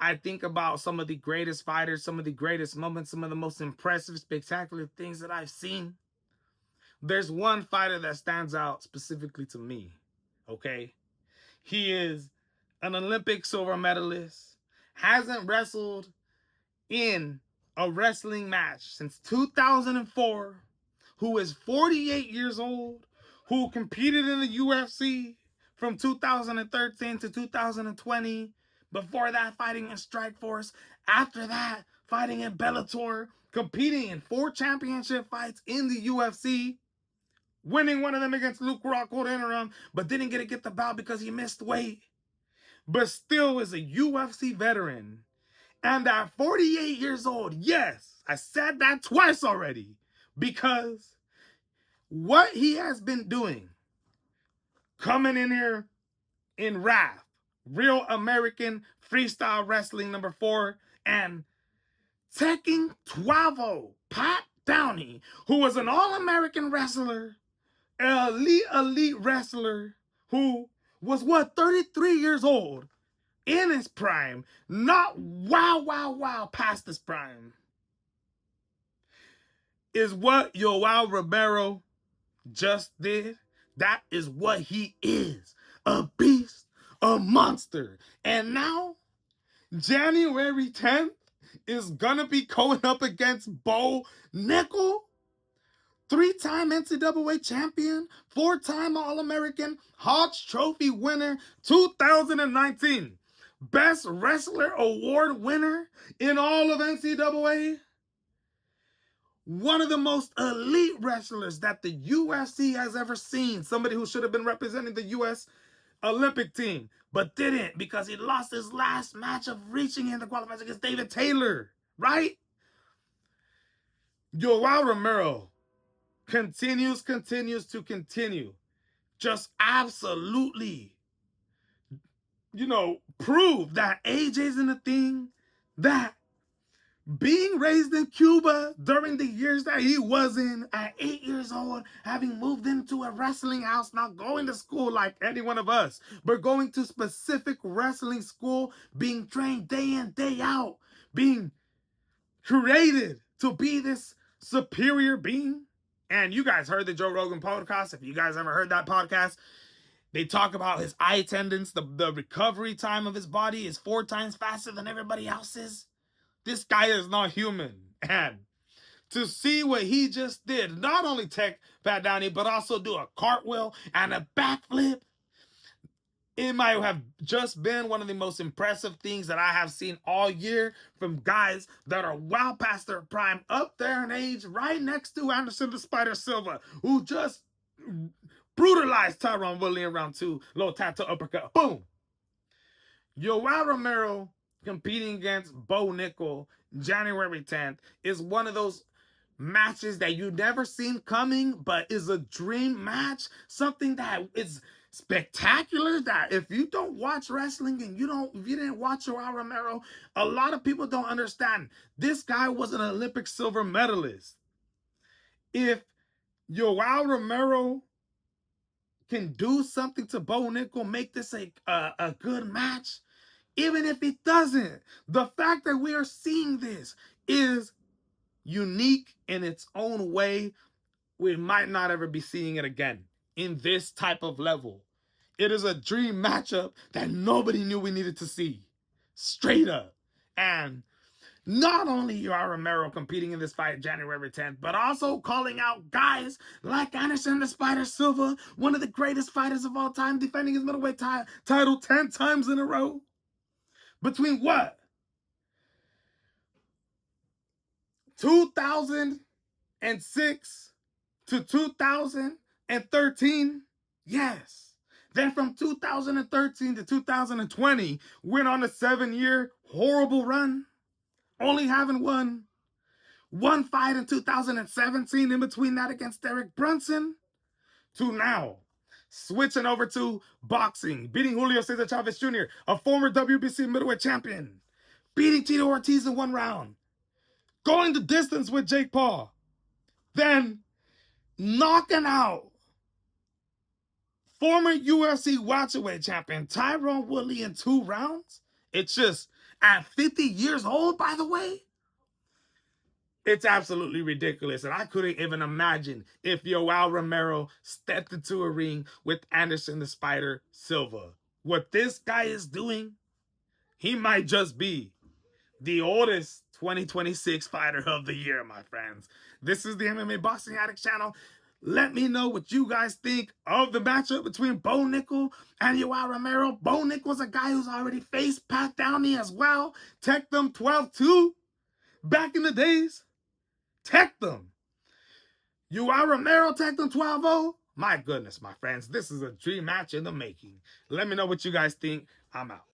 I think about some of the greatest fighters, some of the greatest moments, some of the most impressive, spectacular things that I've seen. There's one fighter that stands out specifically to me, okay? He is an Olympic silver medalist, hasn't wrestled in a wrestling match since 2004, who is 48 years old, who competed in the UFC from 2013 to 2020. Before that, fighting in Strikeforce. After that, fighting in Bellator, competing in 4 championship fights in the UFC, winning one of them against Luke Rockhold interim, but didn't get the bout because he missed weight. But still is a UFC veteran. And at 48 years old, yes, I said that twice already, because what he has been doing, coming in here in RAF, Real American Freestyle Wrestling #4, and taking Tuavo, Pat Downey, who was an All-American wrestler, an elite wrestler, who was, 33 years old, in his prime, not wow past his prime, is what Yoel Romero just did. That is what he is. A beast, a monster. And now, January 10th is gonna be going up against Bo Nickal, 3-time NCAA champion, 4-time All-American, Hodge Trophy winner, 2019 Best Wrestler Award winner in all of NCAA. One of the most elite wrestlers that the UFC has ever seen. Somebody who should have been representing the US Olympic team, but didn't because he lost his last match of reaching in the qualifiers against David Taylor, right? Yoel Romero continues to continue. Just absolutely, prove that age isn't a thing, that being raised in Cuba during the years that he was in, at 8 years old, having moved into a wrestling house, not going to school like any one of us, but going to specific wrestling school, being trained day in, day out, being created to be this superior being. And you guys heard the Joe Rogan podcast. If you guys ever heard that podcast, they talk about his eye attendance, the recovery time of his body is 4 times faster than everybody else's. This guy is not human. And to see what he just did, not only take Pat Downey, but also do a cartwheel and a backflip, it might have just been one of the most impressive things that I have seen all year from guys that are well past their prime, up there in age, right next to Anderson the Spider Silva, who just brutalized Tyron Woodley in round 2, low tap to uppercut, boom. Yoel Romero competing against Bo Nickal January 10th is one of those matches that you never seen coming, but is a dream match. Something that is spectacular, that if you don't watch wrestling and if you didn't watch Yoel Romero, a lot of people don't understand. This guy was an Olympic silver medalist. If Yoel Romero can do something to Bo Nickal, make this a good match, even if it doesn't, the fact that we are seeing this is unique in its own way. We might not ever be seeing it again in this type of level. It is a dream matchup that nobody knew we needed to see. Straight up. And not only Yoel Romero competing in this fight January 10th, but also calling out guys like Anderson the Spider Silva, one of the greatest fighters of all time, defending his middleweight title 10 times in a row. Between what? 2006 to 2013? Yes. Then from 2013 to 2020, went on a 7-year horrible run, only having won one fight in 2017 in between that against Derek Brunson, to now switching over to boxing, beating Julio Cesar Chavez Jr., a former WBC middleweight champion, beating Tito Ortiz in 1 round, going the distance with Jake Paul, then knocking out former UFC welterweight champion Tyron Woodley in 2 rounds. It's just At 50 years old, by the way? It's absolutely ridiculous. And I couldn't even imagine if Yoel Romero stepped into a ring with Anderson the Spider Silva. What this guy is doing, he might just be the oldest 2026 fighter of the year, my friends. This is the MMA Boxing Addict channel. Let me know what you guys think of the matchup between Bo Nickal and Yoel Romero. Bo Nickal's a guy who's already faced Pat Downey as well. Tech them 12-2 back in the days. Tech them. Yoel Romero tech them 12-0. My goodness, my friends. This is a dream match in the making. Let me know what you guys think. I'm out.